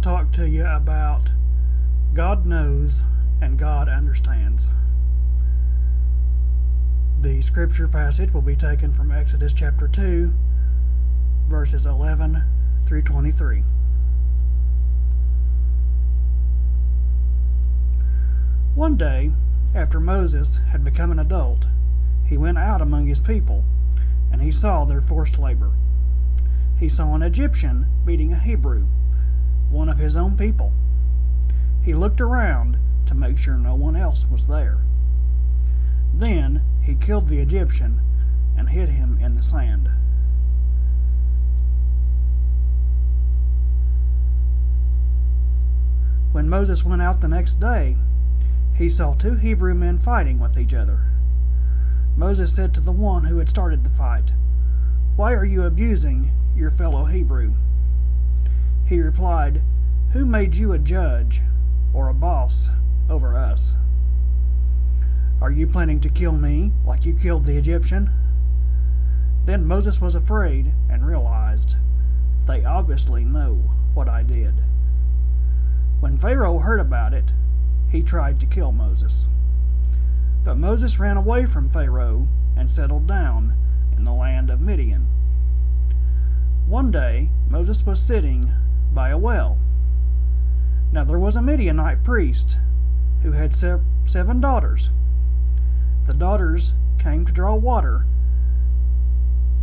want to talk to you about God knows and God understands. The scripture passage will be taken from Exodus chapter 2, verses 11 through 23. One day, after Moses had become an adult, he went out among his people, and he saw their forced labor. He saw an Egyptian beating a Hebrew, one of his own people. He looked around to make sure no one else was there. Then he killed the Egyptian and hid him in the sand. When Moses went out the next day, he saw two Hebrew men fighting with each other. Moses said to the one who had started the fight, "Why are you abusing your fellow Hebrew?" He replied, "Who made you a judge or a boss over us? Are you planning to kill me like you killed the Egyptian?" Then Moses was afraid and realized, they obviously know what I did. When Pharaoh heard about it, he tried to kill Moses. But Moses ran away from Pharaoh and settled down in the land of Midian. One day, Moses was sitting by a well. Now there was a Midianite priest who had 7 daughters. The daughters came to draw water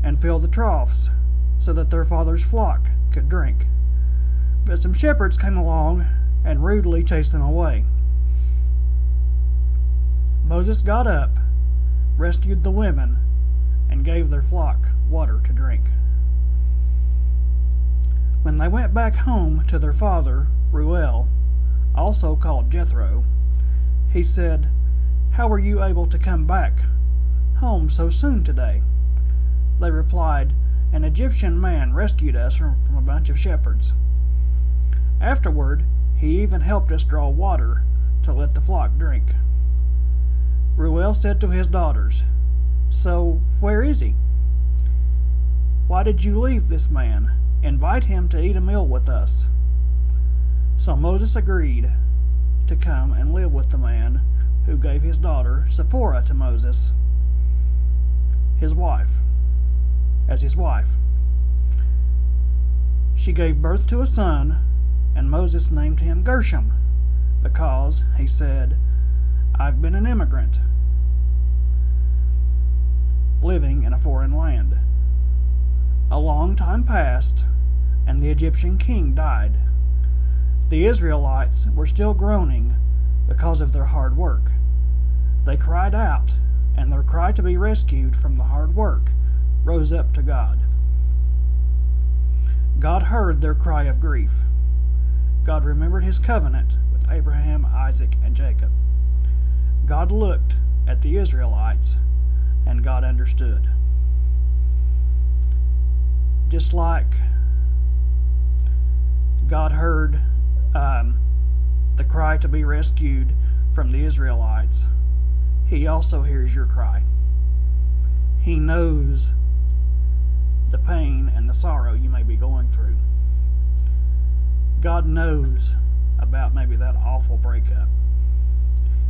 and fill the troughs so that their father's flock could drink. But some shepherds came along and rudely chased them away. Moses got up, rescued the women, and gave their flock water to drink. When they went back home to their father, Reuel, also called Jethro, he said, "How were you able to come back home so soon today?" They replied, "An Egyptian man rescued us from a bunch of shepherds. Afterward, he even helped us draw water to let the flock drink." Reuel said to his daughters, "So where is he? Why did you leave this man? Invite him to eat a meal with us." So Moses agreed to come and live with the man who gave his daughter Zipporah to Moses, his wife. She gave birth to a son, and Moses named him Gershom, because, he said, "I've been an immigrant living in a foreign land." A long time passed, and the Egyptian king died. The Israelites were still groaning because of their hard work. They cried out, and their cry to be rescued from the hard work rose up to God. God heard their cry of grief. God remembered his covenant with Abraham, Isaac, and Jacob. God looked at the Israelites, and God understood. Just like God heard the cry to be rescued from the Israelites, he also hears your cry. He knows the pain and the sorrow you may be going through. God knows about maybe that awful breakup.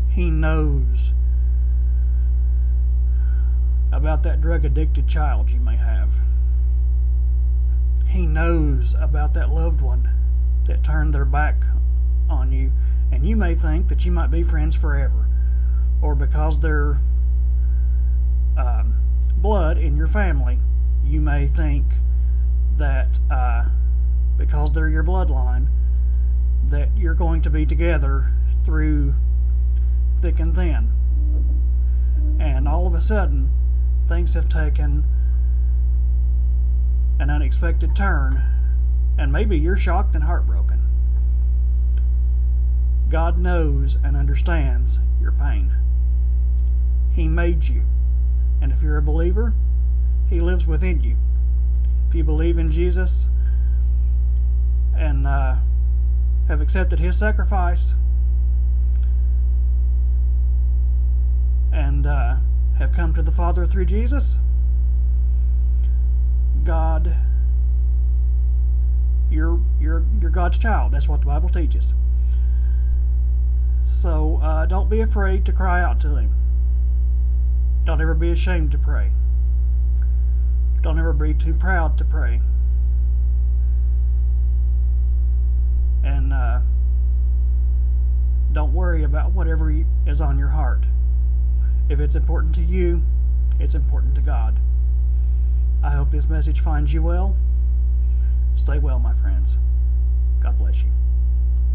He knows about that drug-addicted child you may have. He knows about that loved one that turned their back on you, and you may think that you might be friends forever, or because they're blood in your family, you may think that because they're your bloodline, that you're going to be together through thick and thin. And all of a sudden, things have taken an unexpected turn, and maybe you're shocked and heartbroken. God knows and understands your pain. He made you, and if you're a believer, he lives within you. If you believe in Jesus and have accepted his sacrifice and have come to the Father through Jesus, God, your you're God's child. That's what the Bible teaches. So don't be afraid to cry out to Him. Don't ever be ashamed to pray. Don't ever be too proud to pray. And don't worry about whatever is on your heart. If it's important to you, it's important to God. I hope this message finds you well. Stay well, my friends. God bless you.